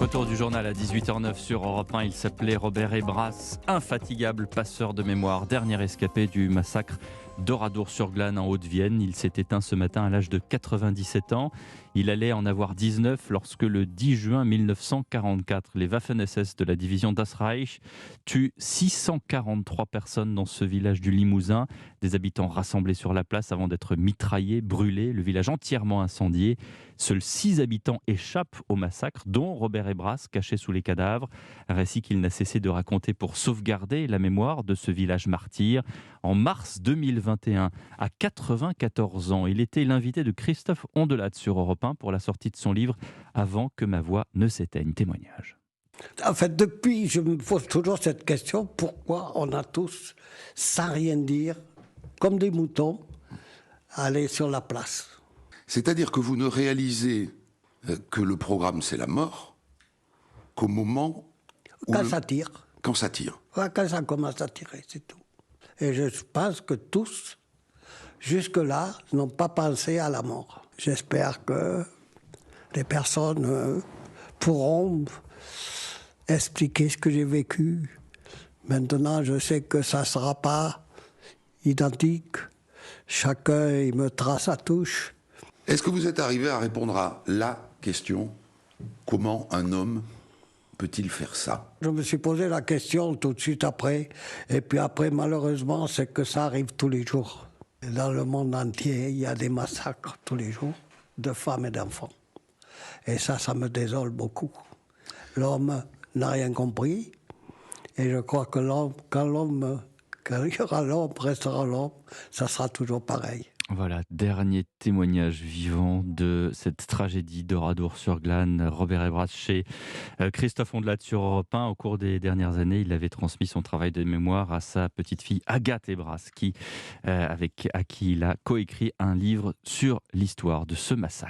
Retour du journal à 18h09 sur Europe 1. Il s'appelait Robert Ebras, infatigable passeur de mémoire, dernier escapé du massacre d'Oradour-sur-Glane en Haute-Vienne. Il s'est éteint ce matin à l'âge de 97 ans. Il allait en avoir 19 lorsque le 10 juin 1944, les Waffen-SS de la division Das Reich tuent 643 personnes dans ce village du Limousin. Des habitants rassemblés sur la place avant d'être mitraillés, brûlés, le village entièrement incendié. Seuls 6 habitants échappent au massacre, dont Robert Ebras, caché sous les cadavres. Un récit qu'il n'a cessé de raconter pour sauvegarder la mémoire de ce village martyr. En mars 2021, à 94 ans, il était l'invité de Christophe Ondelat sur Europe 1 pour la sortie de son livre « Avant que ma voix ne s'éteigne ». Témoignage. En fait, depuis, je me pose toujours cette question, pourquoi on a tous, sans rien dire, comme des moutons, aller sur la place? C'est-à-dire que vous ne réalisez que le programme c'est la mort qu'au moment où Quand ça tire. Quand ça tire. Ouais, quand ça commence à tirer, c'est tout. Et je pense que tous, jusque-là, n'ont pas pensé à la mort. J'espère que les personnes pourront expliquer ce que j'ai vécu. Maintenant, je sais que ça ne sera pas identique. Chacun, il me trace sa touche. Est-ce que vous êtes arrivé à répondre à la question « Comment un homme peut-il faire ça ?» Je me suis posé la question tout de suite après. Et puis après, malheureusement, c'est que ça arrive tous les jours. Dans le monde entier, il y a des massacres tous les jours de femmes et d'enfants. Et ça me désole beaucoup. L'homme n'a rien compris. Et je crois que quand il y aura l'homme, restera l'homme, ça sera toujours pareil. Voilà, dernier témoignage vivant de cette tragédie d'Oradour-sur-Glane. Robert Ebras chez Christophe Ondelat sur Europe 1. Au cours des dernières années, il avait transmis son travail de mémoire à sa petite fille Agathe Ebras, à qui il a coécrit un livre sur l'histoire de ce massacre.